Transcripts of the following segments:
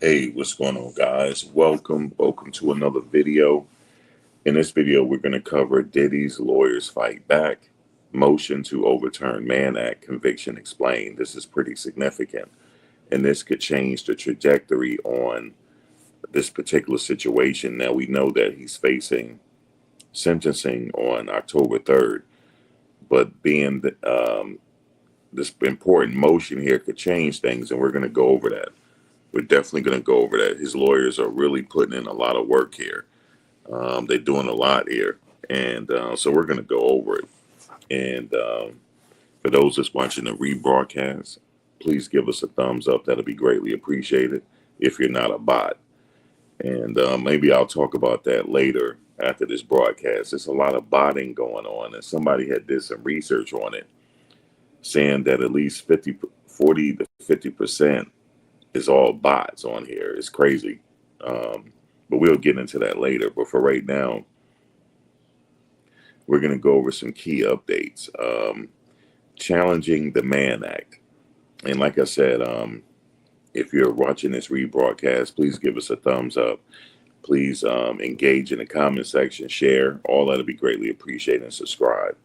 Hey, what's going on, guys? Welcome to another video. In this video, we're going to cover Diddy's lawyers fight back, motion to overturn Mann Act conviction explained. This is pretty significant, and this could change the trajectory on this particular situation. Now, we know that he's facing sentencing on October 3rd, but being this important motion here could change things, and we're going to go over that. We're definitely going to go over that. His lawyers are really putting in a lot of work here. They're doing a lot here. And so we're going to go over it. And for those that's watching the rebroadcast, please give us a thumbs up. That'll be greatly appreciated if you're not a bot. And maybe I'll talk about that later after this broadcast. There's a lot of botting going on. And somebody had did some research on it, saying that at least 40 to 50% is all bots on here. It's crazy. But we'll get into that later. But for right now, we're going to go over some key updates. Challenging the Mann Act. And like I said, if you're watching this rebroadcast, please give us a thumbs up. Please engage in the comment section, share. All that'll be greatly appreciated, and subscribe.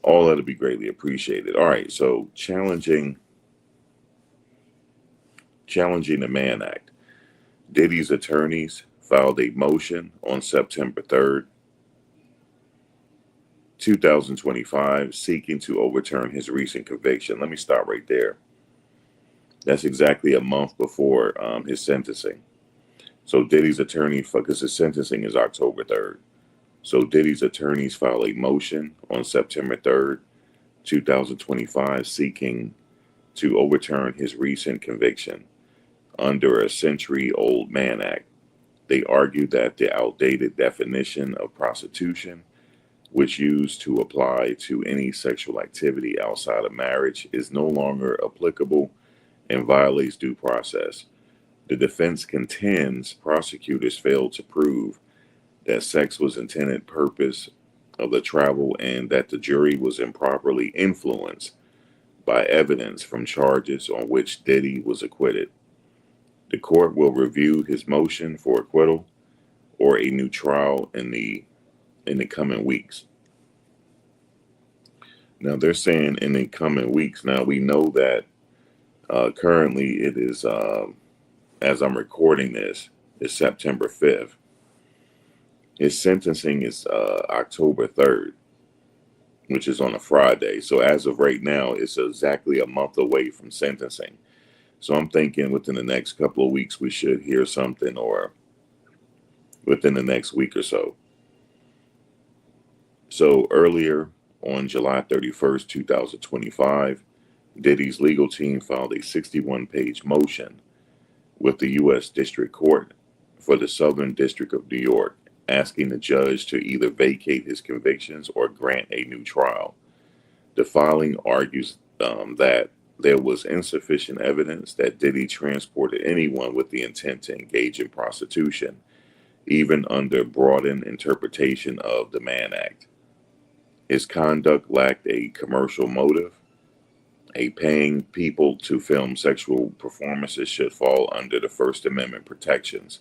All that'll be greatly appreciated. All right, so challenging the Mann Act. Diddy's attorneys filed a motion on September 3rd, 2025, seeking to overturn his recent conviction. Let me stop right there. That's exactly a month before his sentencing. So Diddy's attorney, because his sentencing is October 3rd. So Diddy's attorneys filed a motion on September 3rd, 2025, seeking to overturn his recent conviction under a century-old Mann Act. They argued that the outdated definition of prostitution, which used to apply to any sexual activity outside of marriage, is no longer applicable and violates due process. The defense contends prosecutors failed to prove that sex was intended purpose of the travel and that the jury was improperly influenced by evidence from charges on which Diddy was acquitted. The court will review his motion for acquittal or a new trial in the coming weeks. Now they're saying in the coming weeks. Now we know that currently it is, as I'm recording this, is September 5th. His sentencing is October 3rd, which is on a Friday. So as of right now, it's exactly a month away from sentencing. So I'm thinking within the next couple of weeks, we should hear something, or within the next week or so. So earlier on July 31st, 2025, Diddy's legal team filed a 61-page motion with the U.S. District Court for the Southern District of New York, asking the judge to either vacate his convictions or grant a new trial. The filing argues that there was insufficient evidence that Diddy transported anyone with the intent to engage in prostitution, even under broadened interpretation of the Mann Act. His conduct lacked a commercial motive. Paying people to film sexual performances should fall under the First Amendment protections.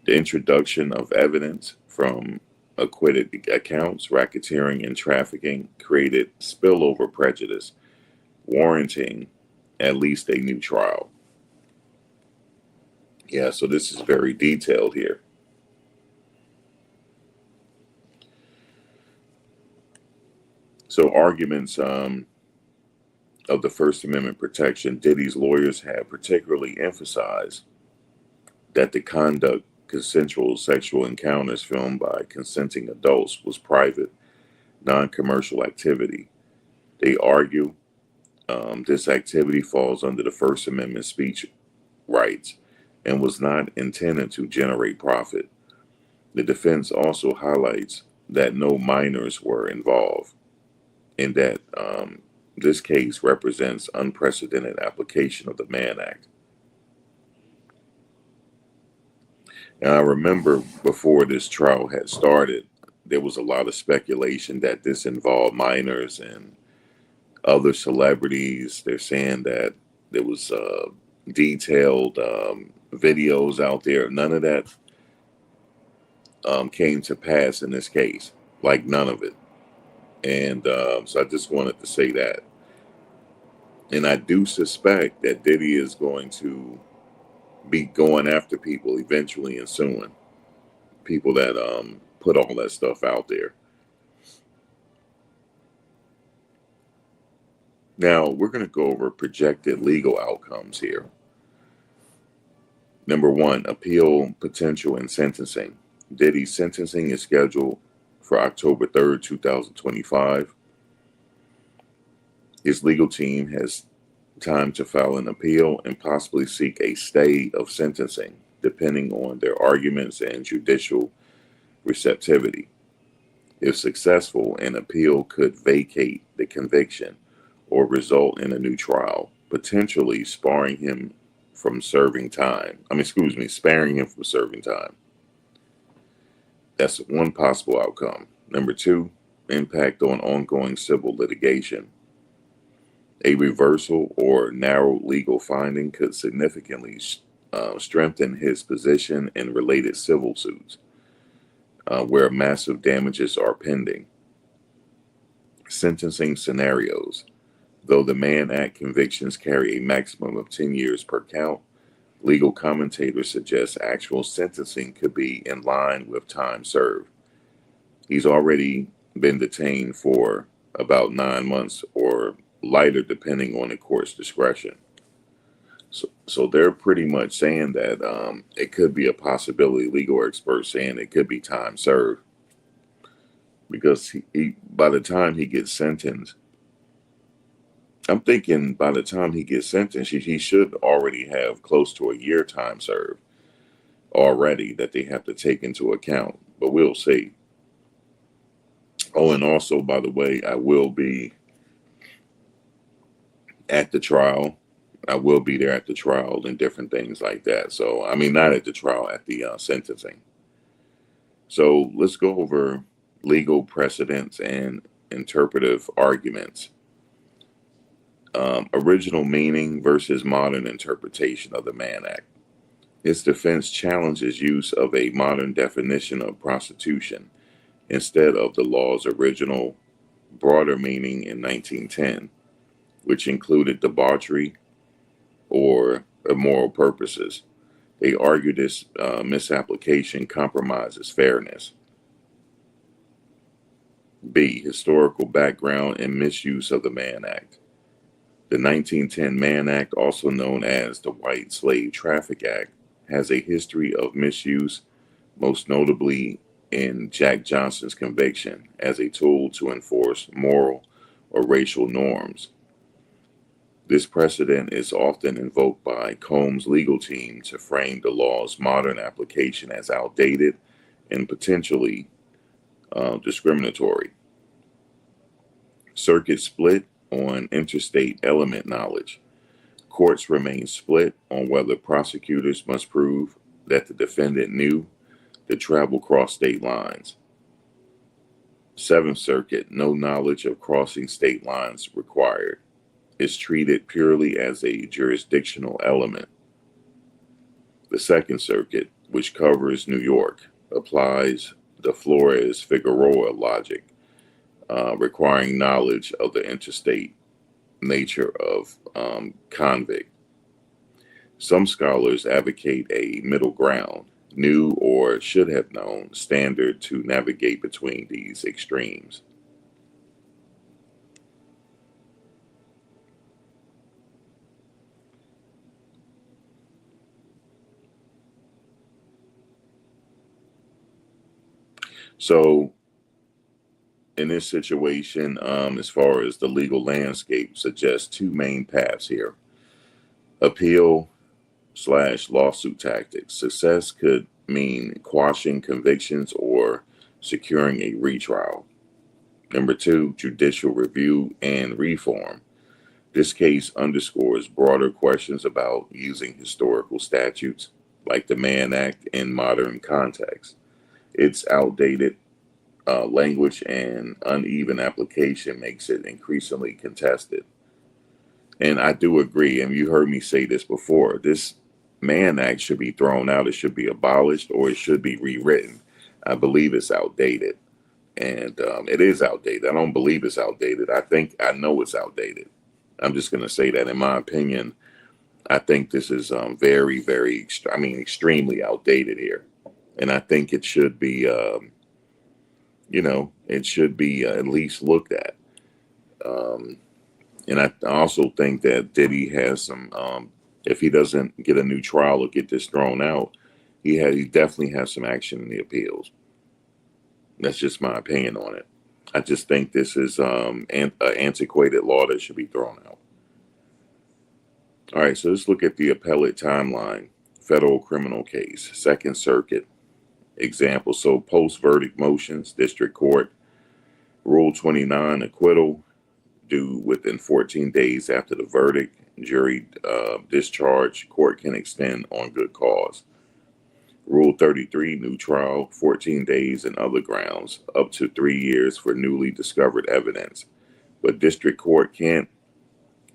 The introduction of evidence from acquitted accounts, racketeering, and trafficking created spillover prejudice, warranting at least a new trial. Yeah, so this is very detailed here. So arguments of the First Amendment protection. Diddy's lawyers have particularly emphasized that the conduct consensual sexual encounters filmed by consenting adults was private, non-commercial activity. They argue this activity falls under the First Amendment speech rights and was not intended to generate profit. The defense also highlights that no minors were involved, and that this case represents unprecedented application of the Mann Act. And I remember before this trial had started, there was a lot of speculation that this involved minors and other celebrities. They're saying that there was detailed videos out there. None of that came to pass in this case, like none of it. And so I just wanted to say that. And I do suspect that Diddy is going to be going after people eventually and soon. People that put all that stuff out there. Now, we're going to go over projected legal outcomes here. Number one, appeal potential and sentencing. Diddy's sentencing is scheduled for October 3rd, 2025. His legal team has time to file an appeal and possibly seek a stay of sentencing, depending on their arguments and judicial receptivity. If successful, an appeal could vacate the conviction or result in a new trial, potentially sparing him from serving time. Sparing him from serving time. That's one possible outcome. Number two, impact on ongoing civil litigation. A reversal or narrow legal finding could significantly strengthen his position in related civil suits where massive damages are pending. Sentencing scenarios. Though the Mann Act convictions carry a maximum of 10 years per count, legal commentators suggest actual sentencing could be in line with time served. He's already been detained for about 9 months or lighter, depending on the court's discretion. So they're pretty much saying that it could be a possibility. Legal experts saying it could be time served because he by the time he gets sentenced, I'm thinking by the time he gets sentenced, he should already have close to a year time served already that they have to take into account. But we'll see. Oh, and also, by the way, I will be at the trial. I will be there at the trial and different things like that. So, I mean, not at the trial, at the sentencing. So let's go over legal precedents and interpretive arguments. Original meaning versus modern interpretation of the Mann Act. Its defense challenges use of a modern definition of prostitution instead of the law's original broader meaning in 1910, which included debauchery or immoral purposes. They argue this misapplication compromises fairness. B. Historical background and misuse of the Mann Act. The 1910 Mann Act, also known as the White Slave Traffic Act, has a history of misuse, most notably in Jack Johnson's conviction, as a tool to enforce moral or racial norms. This precedent is often invoked by Combs' legal team to frame the law's modern application as outdated and potentially discriminatory. Circuit split on interstate element knowledge. Courts remain split on whether prosecutors must prove that the defendant knew to travel cross state lines. Seventh Circuit, no knowledge of crossing state lines required, is treated purely as a jurisdictional element. The Second Circuit, which covers New York, applies the Flores-Figueroa logic, requiring knowledge of the interstate nature of convict. Some scholars advocate a middle ground, knew or should have known standard to navigate between these extremes. So in this situation, as far as the legal landscape, suggests two main paths here. Appeal/lawsuit tactics. Success could mean quashing convictions or securing a retrial. Number two, judicial review and reform. This case underscores broader questions about using historical statutes like the Mann Act in modern context. Its outdated language and uneven application makes it increasingly contested. And I do agree, and you heard me say this before, this Mann Act should be thrown out. It should be abolished, or it should be rewritten. I believe it's outdated. And it is outdated. I don't believe it's outdated. I know it's outdated. I'm just going to say that, in my opinion, I think this is very, very, extremely outdated here. And I think it should be, it should be at least looked at. Um, and I also think that Diddy has some, if he doesn't get a new trial or get this thrown out, he definitely has some action in the appeals. That's just my opinion on it. I just think this is an antiquated law that should be thrown out. All right, so let's look at the appellate timeline. Federal criminal case, Second Circuit. Example, so post-verdict motions, district court, Rule 29, acquittal, due within 14 days after the verdict. Jury discharge, court can extend on good cause. Rule 33, new trial, 14 days and other grounds, up to 3 years for newly discovered evidence. But district court can't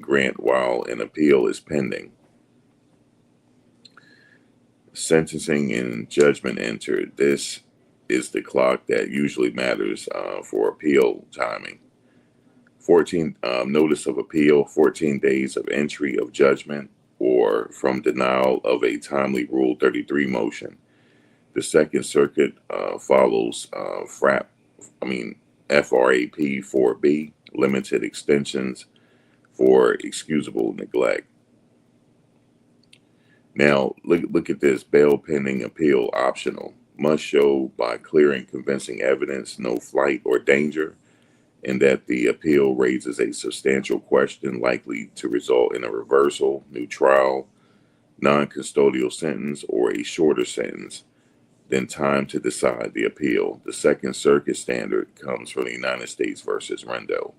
grant while an appeal is pending. Sentencing and judgment entered. This is the clock that usually matters for appeal timing. 14 notice of appeal, 14 days of entry of judgment, or from denial of a timely Rule 33 motion. The Second Circuit follows FRAP 4B, limited extensions for excusable neglect. Now, look at this. Bail pending appeal optional. Must show by clear and convincing evidence no flight or danger, and that the appeal raises a substantial question likely to result in a reversal, new trial, non-custodial sentence, or a shorter sentence than time to decide the appeal. The Second Circuit standard comes from the United States versus Rendell.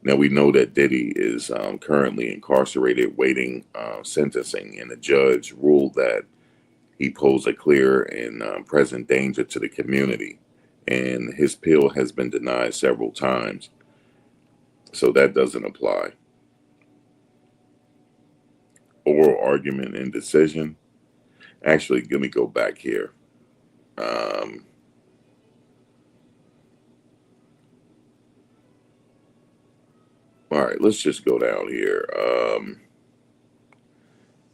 Now, we know that Diddy is currently incarcerated waiting sentencing, and the judge ruled that he posed a clear and present danger to the community, and his appeal has been denied several times, so that doesn't apply. Oral argument and decision. Actually, let me go back here. All right, let's just go down here.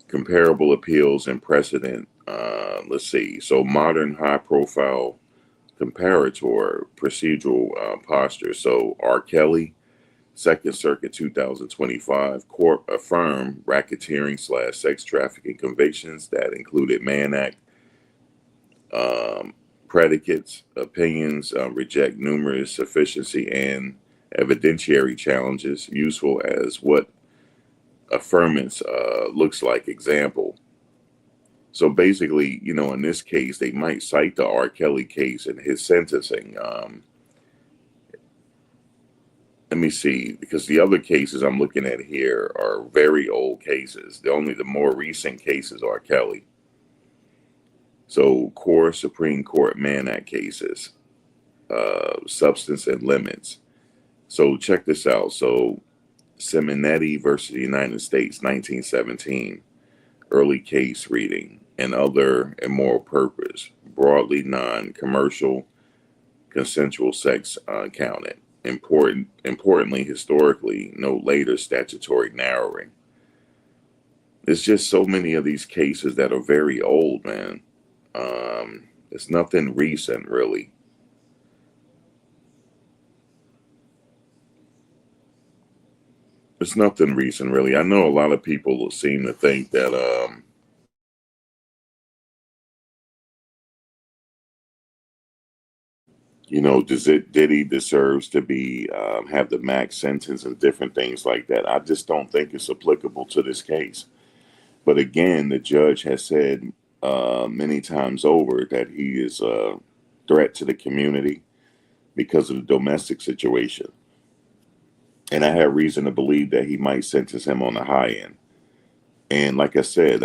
Comparable appeals and precedent. Let's see. So modern high-profile comparator procedural posture. So R. Kelly, Second Circuit 2025, court affirmed racketeering/sex trafficking convictions that included Mann Act predicates. Opinions reject numerous sufficiency and evidentiary challenges, useful as what affirmance looks like. Example. So basically, in this case, they might cite the R. Kelly case in his sentencing. Let me see, because the other cases I'm looking at here are very old cases. The more recent cases are Kelly. So core Supreme Court Mann Act cases, substance and limits. So check this out. So Caminetti versus the United States, 1917, early case reading, and other immoral purpose, broadly non-commercial, consensual sex counted. Importantly, historically, no later statutory narrowing. There's just so many of these cases that are very old, man. It's nothing recent, really. It's nothing recent, really. I know a lot of people seem to think that, Diddy deserves to be have the max sentence and different things like that. I just don't think it's applicable to this case. But again, the judge has said many times over that he is a threat to the community because of the domestic situation. And I have reason to believe that he might sentence him on the high end. And like I said,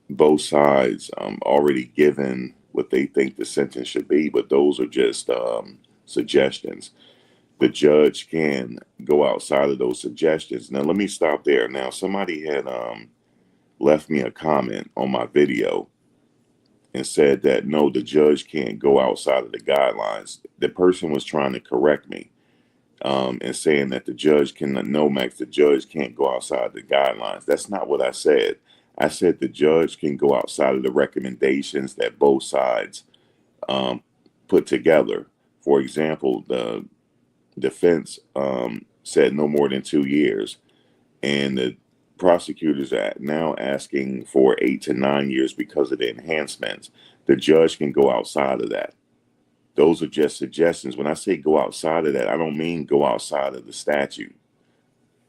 both sides already given what they think the sentence should be, but those are just suggestions. the judge can go outside of those suggestions. Now, let me stop there. Now, somebody had left me a comment on my video and said that no, the judge can't go outside of the guidelines. The person was trying to correct me and saying that the judge cannot, no, Max, the judge can't go outside the guidelines. That's not what I said. I said the judge can go outside of the recommendations that both sides um, put together. For example, the defense said no more than 2 years, and the prosecutors are now asking for 8 to 9 years because of the enhancements. The judge can go outside of that. Those are just suggestions. When I say go outside of that, I don't mean go outside of the statute,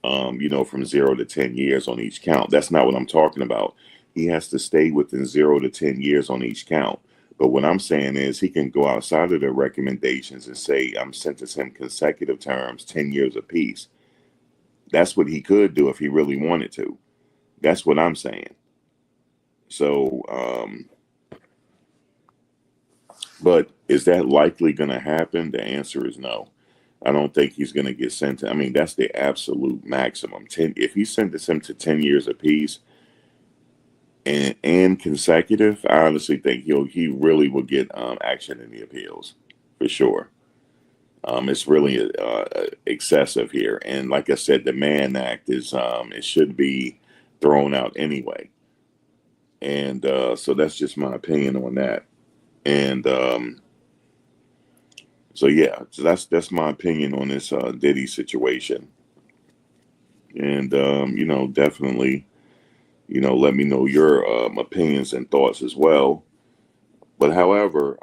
from 0 to 10 years on each count. That's not what I'm talking about. He has to stay within 0 to 10 years on each count. But what I'm saying is he can go outside of the recommendations and say, I'm sentencing him consecutive terms, 10 years apiece. That's what he could do if he really wanted to. That's what I'm saying. So, but is that likely going to happen? The answer is no. I don't think he's going to get sentenced. I mean, that's the absolute maximum. 10. If he sentenced him to 10 years apiece and consecutive, I honestly think he really will get action in the appeals for sure. It's really excessive here, and like I said, the Mann Act is it should be thrown out anyway. And so that's just my opinion on that. And so yeah, so that's my opinion on this Diddy situation. And definitely, let me know your opinions and thoughts as well. But however,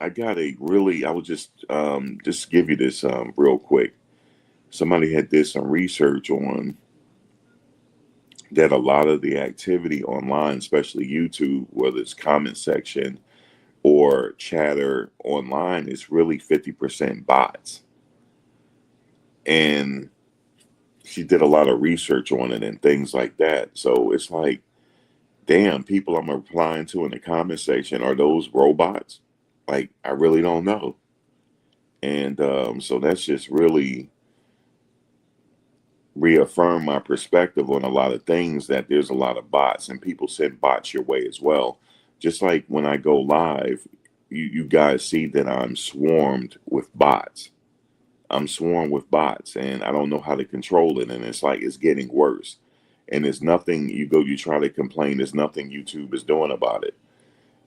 I will just give you this real quick. Somebody had did some research on that a lot of the activity online, especially YouTube, whether it's comment section or chatter online, is really 50% bots. And she did a lot of research on it and things like that. So it's like, damn, people I'm replying to in the comment section, are those robots? Like, I really don't know. And so that's just really reaffirm my perspective on a lot of things, that there's a lot of bots and people send bots your way as well. Just like when I go live, you guys see that I'm swarmed with bots. I'm swarmed with bots and I don't know how to control it. And it's like, it's getting worse. And there's nothing, you try to complain, there's nothing YouTube is doing about it.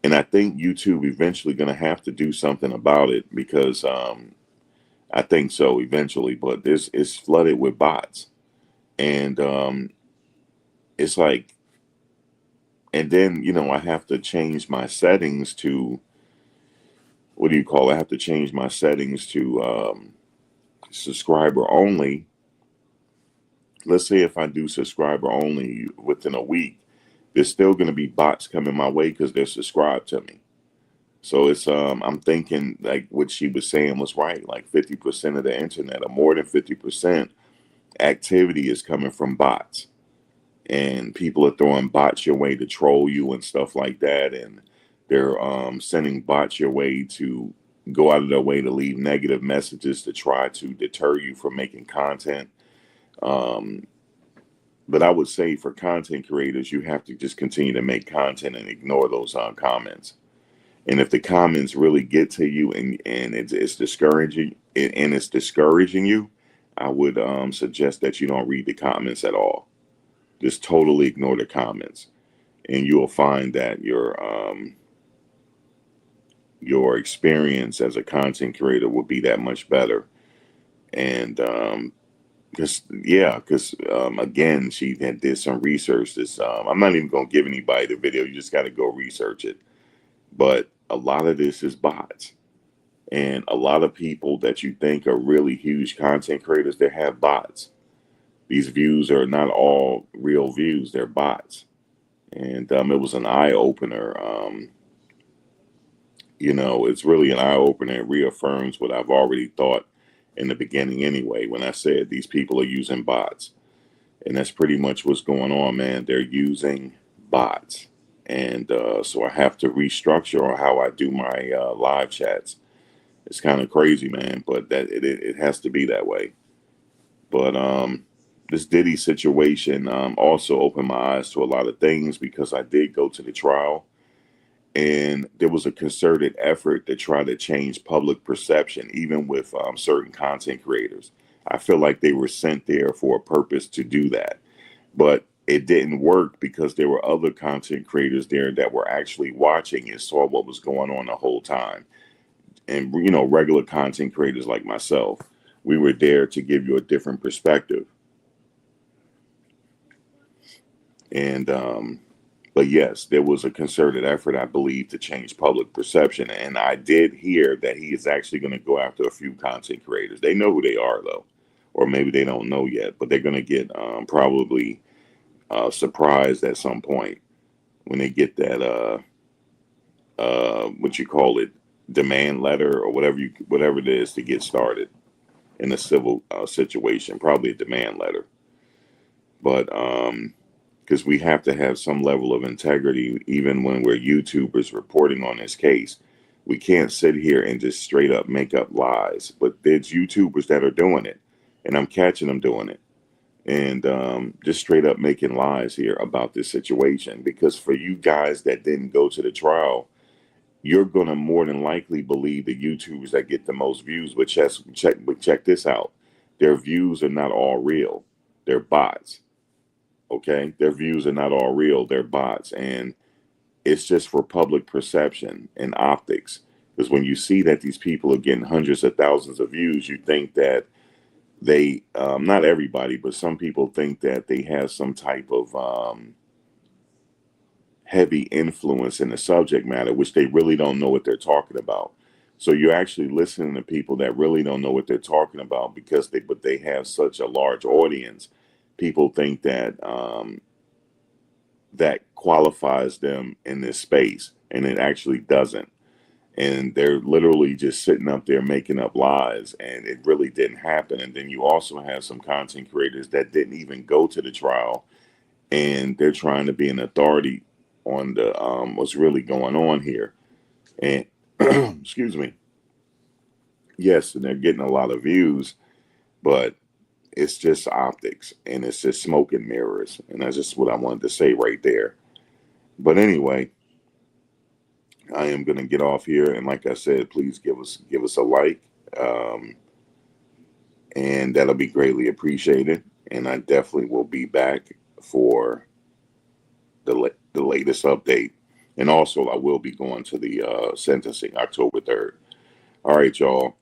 And I think YouTube eventually going to have to do something about it because I think so eventually, but it's flooded with bots. And it's like, and then, I have to change my settings to, what do you call it? I have to change my settings to subscriber only. Let's say if I do subscriber only within a week, there's still going to be bots coming my way because they're subscribed to me. So it's I'm thinking like what she was saying was right. Like 50% of the internet, or more than 50% activity, is coming from bots, and people are throwing bots your way to troll you and stuff like that, and they're sending bots your way to go out of their way to leave negative messages to try to deter you from making content. But I would say for content creators, you have to just continue to make content and ignore those comments. And if the comments really get to you and it's discouraging you, I would suggest that you don't read the comments at all. Just totally ignore the comments, and you will find that your experience as a content creator will be that much better. And because again, she had did some research. I'm not even gonna give anybody the video. You just got to go research it. But a lot of this is bots, and a lot of people that you think are really huge content creators, they have bots. These views are not all real views; they're bots. And it was an eye opener. It's really an eye opener. It reaffirms what I've already thought in the beginning anyway, when I said these people are using bots. And that's pretty much what's going on, man. They're using bots. And so I have to restructure how I do my live chats. It's kind of crazy, man, but that it has to be that way. But this Diddy situation also opened my eyes to a lot of things because I did go to the trial, and there was a concerted effort to try to change public perception, even with certain content creators. I feel like they were sent there for a purpose to do that, but it didn't work because there were other content creators there that were actually watching and saw what was going on the whole time. And, you know, regular content creators like myself, we were there to give you a different perspective. And, but yes, there was a concerted effort, I believe, to change public perception. And I did hear that he is actually going to go after a few content creators. They know who they are, though, or maybe they don't know yet, but they're going to get probably surprised at some point when they get that what you call it, demand letter or whatever it is to get started in a civil situation, probably a demand letter. But because we have to have some level of integrity, even when we're YouTubers reporting on this case. We can't sit here and just straight up make up lies. But there's YouTubers that are doing it, and I'm catching them doing it, and just straight up making lies here about this situation. Because for you guys that didn't go to the trial, you're going to more than likely believe the YouTubers that get the most views. But check this out. Their views are not all real. They're bots. Okay. Their views are not all real. They're bots. And it's just for public perception and optics. Because when you see that these people are getting hundreds of thousands of views, you think that they, not everybody, but some people think that they have some type of heavy influence in the subject matter, which they really don't know what they're talking about. So you're actually listening to people that really don't know what they're talking about because they have such a large audience. People think that that qualifies them in this space, and it actually doesn't. And they're literally just sitting up there making up lies, and it really didn't happen. And then you also have some content creators that didn't even go to the trial, and they're trying to be an authority on the what's really going on here. And excuse me, yes, and they're getting a lot of views, but it's just optics and it's just smoke and mirrors. And that's just what I wanted to say right there. But anyway, I am gonna get off here, and like I said, please give us a like, um, and that'll be greatly appreciated. And I definitely will be back for the latest update. And also, I will be going to the sentencing October 3rd. All right, y'all.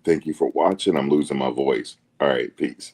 Thank you for watching. I'm losing my voice. All right, peace.